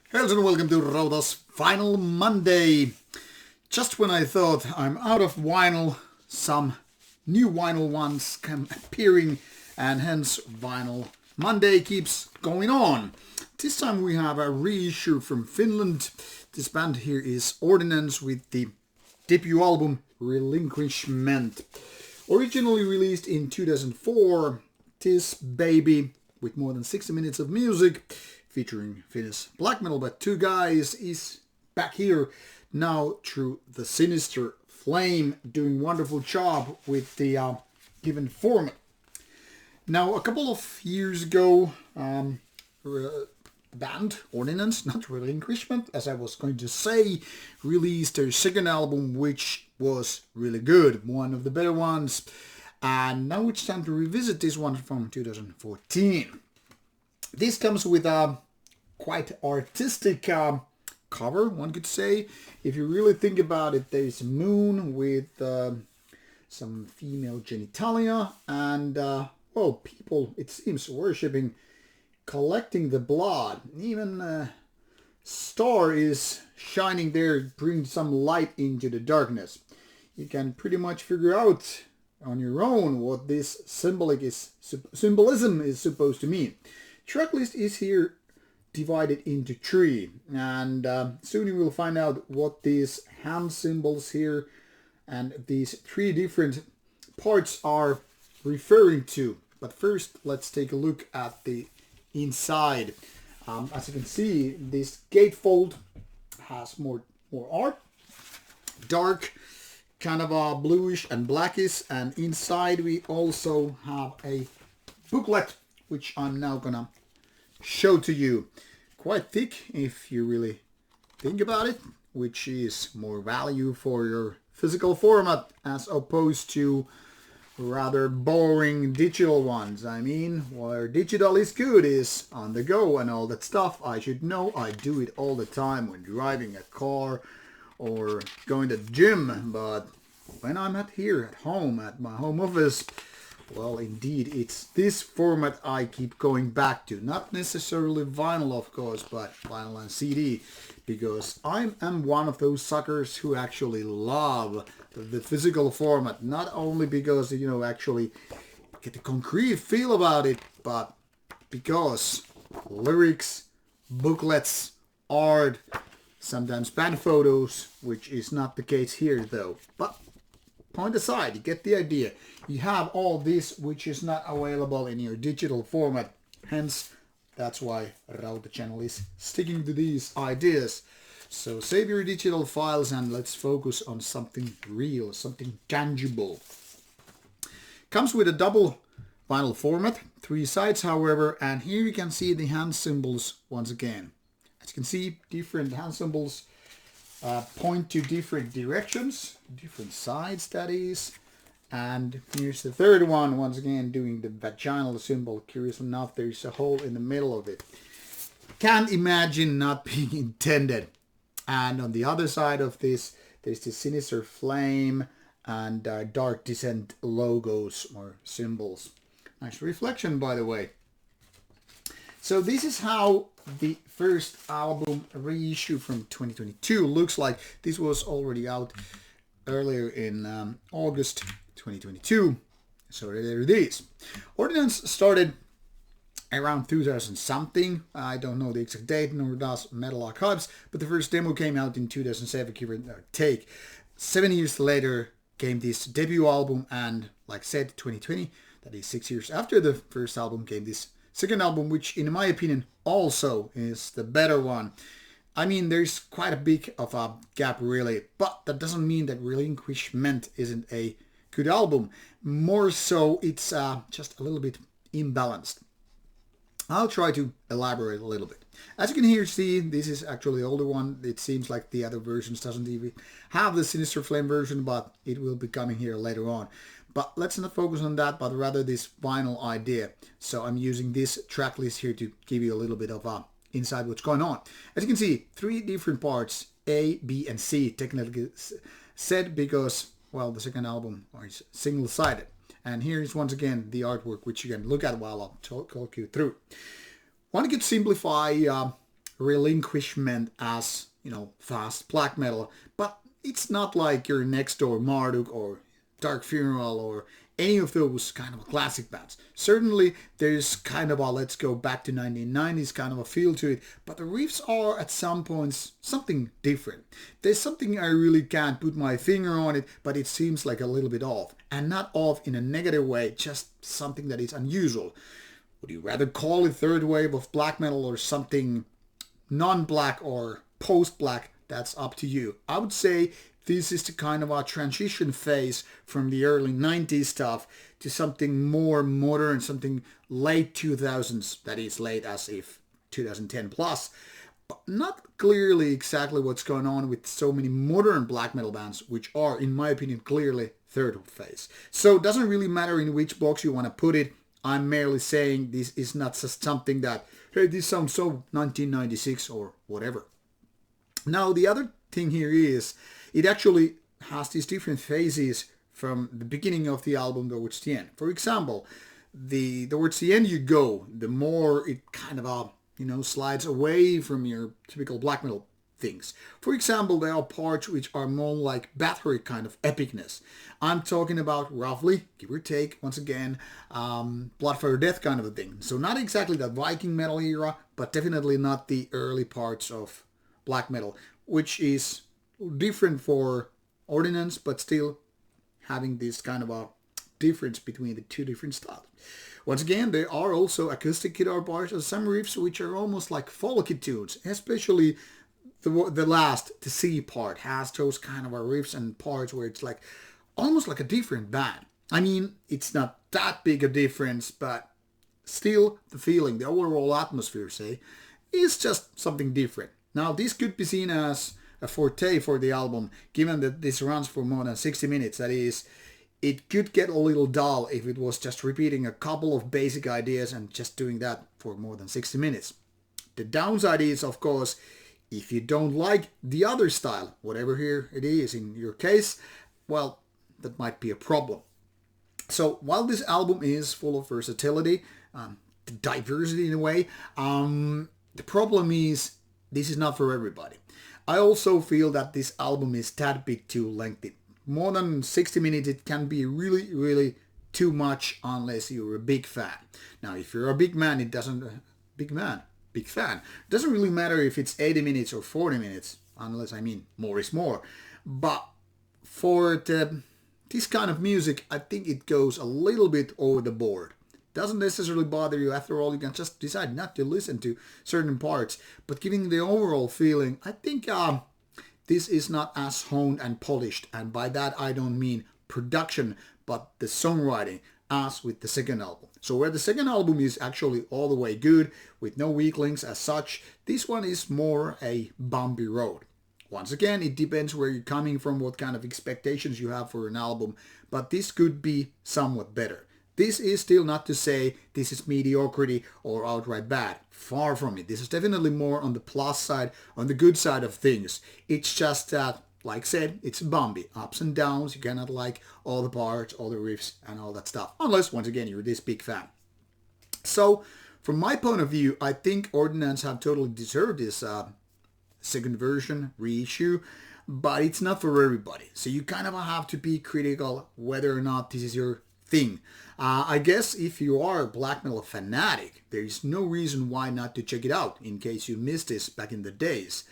Hello and welcome to Rauta's Final Monday. Just when I thought I'm out of vinyl, some new vinyl ones come appearing, and hence Vinyl Monday keeps going on. This time we have a reissue from Finland. This band here is Ordinance with the debut album Relinquishment. Originally released in 2004, this baby with more than 60 minutes of music featuring Finnish black metal by two guys is back here now through the Sinister Flame, doing wonderful job with the given format. Now a couple of years ago, band Ordinance, not Relinquishment as I was going to say, released their second album, which was really good, one of the better ones, and now it's time to revisit this one from 2014. This comes with a quite artistic cover, one could say. If you really think about it, there's a moon with some female genitalia and, people, it seems, worshipping, collecting the blood. Even a star is shining there, bringing some light into the darkness. You can pretty much figure out on your own what this symbolism is supposed to mean. Tracklist is here divided into three, and soon you will find out what these hand symbols here and these three different parts are referring to. But first, let's take a look at the inside. As you can see, this gatefold has more art, dark, kind of a bluish and blackish, and inside we also have a booklet, which I'm now gonna show to you. Quite thick if you really think about it, which is more value for your physical format as opposed to rather boring digital ones. I mean, where digital is good is on the go and all that stuff. I should know, I do it all the time when driving a car or going to the gym, but when I'm here at home, at my home office, well, indeed, it's this format I keep going back to. Not necessarily vinyl, of course, but vinyl and CD, because I am one of those suckers who actually love the physical format. Not only because, actually get the concrete feel about it, but because lyrics, booklets, art, sometimes band photos, which is not the case here though. But point aside, you get the idea. You have all this which is not available in your digital format. Hence, that's why Rauta channel is sticking to these ideas. So save your digital files and let's focus on something real, something tangible. Comes with a double vinyl format, 3 sides however, and here you can see the hand symbols once again. As you can see, different hand symbols point to different directions, different sides that is. And here's the third one, once again doing the vaginal symbol. Curious enough, there's a hole in the middle of it. Can't imagine not being intended. And on the other side of this, there's the Sinister Flame and Dark Descent logos or symbols. Nice reflection, by the way. So this is how the first album reissue from 2022 looks like. This was already out earlier in August 2022. So there it is. Ordinance started around 2000 something. I don't know the exact date, nor does Metal Archives, but the first demo came out in 2007, give or take. 7 years later came this debut album, and like I said, 2020, that is 6 years after the first album, came this second album, which in my opinion also is the better one. I mean, there's quite a big of a gap really, but that doesn't mean that Relinquishment isn't a good album. More so, it's just a little bit imbalanced. I'll try to elaborate a little bit. As you can here see, this is actually the older one. It seems like the other versions doesn't even have the Sinister Flame version, but it will be coming here later on. But let's not focus on that, but rather this vinyl idea. So I'm using this track list here to give you a little bit of insight what's going on. As you can see, 3 different parts, A, B, and C, technically said because, well, the second album is single-sided. And here is once again the artwork, which you can look at while I'll talk you through. One could simplify Relinquishment as, fast black metal, but it's not like your Next Door Marduk or Dark Funeral or any of those kind of classic bands. Certainly there's kind of a let's go back to 1990s kind of a feel to it, but the riffs are at some points something different. There's something I really can't put my finger on it, but it seems like a little bit off. And not off in a negative way, just something that is unusual. Would you rather call it third wave of black metal or something non-black or post-black? That's up to you. I would say this is the kind of a transition phase from the early 90s stuff to something more modern, something late 2000s, that is late as if 2010 plus. But not clearly exactly what's going on with so many modern black metal bands, which are, in my opinion, clearly third phase. So it doesn't really matter in which box you want to put it. I'm merely saying this is not just something that, hey, this sounds so 1996 or whatever. Now, the other thing here is it actually has these different phases from the beginning of the album towards the end. For example, towards the end you go, the more it kind of slides away from your typical black metal things. For example, there are parts which are more like battery kind of epicness. I'm talking about roughly, give or take, once again, Blood for Death kind of a thing. So not exactly the Viking metal era, but definitely not the early parts of black metal, which is different for Ordinance, but still having this kind of a difference between the two different styles. Once again, there are also acoustic guitar parts and some riffs which are almost like folky tunes, especially the last, the C part, has those kind of a riffs and parts where it's like almost like a different band. I mean, it's not that big a difference, but still the feeling, the overall atmosphere, say, is just something different. Now, this could be seen as a forte for the album, given that this runs for more than 60 minutes. That is, it could get a little dull if it was just repeating a couple of basic ideas and just doing that for more than 60 minutes. The downside is, of course, if you don't like the other style, whatever here it is in your case, well, that might be a problem. So while this album is full of versatility, diversity in a way, the problem is this is not for everybody. I also feel that this album is tad bit too lengthy. More than 60 minutes, it can be really, really too much unless you're a big fan. Now, if you're a big fan, it doesn't really matter if it's 80 minutes or 40 minutes, unless, more is more. But for this kind of music, I think it goes a little bit over the board. Doesn't necessarily bother you. After all, you can just decide not to listen to certain parts. But giving the overall feeling, I think this is not as honed and polished. And by that, I don't mean production, but the songwriting, as with the second album. So where the second album is actually all the way good, with no weak links as such, this one is more a bumpy road. Once again, it depends where you're coming from, what kind of expectations you have for an album, but this could be somewhat better. This is still not to say this is mediocrity or outright bad. Far from it. This is definitely more on the plus side, on the good side of things. It's just that, like I said, it's bumpy. Ups and downs. You cannot like all the parts, all the riffs, and all that stuff. Unless, once again, you're this big fan. So, from my point of view, I think Ordinance have totally deserved this second version, reissue. But it's not for everybody. So you kind of have to be critical whether or not this is your thing. I guess if you are a black metal fanatic, there is no reason why not to check it out in case you missed this back in the days.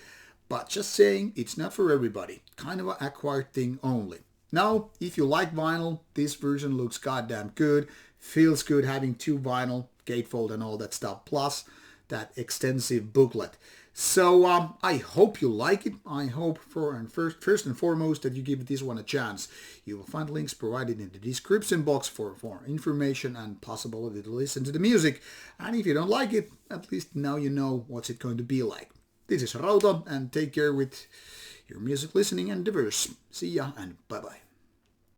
But just saying, it's not for everybody. Kind of an acquired thing only. Now, if you like vinyl, this version looks goddamn good. Feels good having two vinyl, gatefold and all that stuff. Plus that extensive booklet. So I hope you like it. I hope first and foremost that you give this one a chance. You will find links provided in the description box for more information and possibility to listen to the music. And if you don't like it, at least now you know what's it going to be like. This is Rauta, and take care with your music listening endeavors. See ya and bye bye.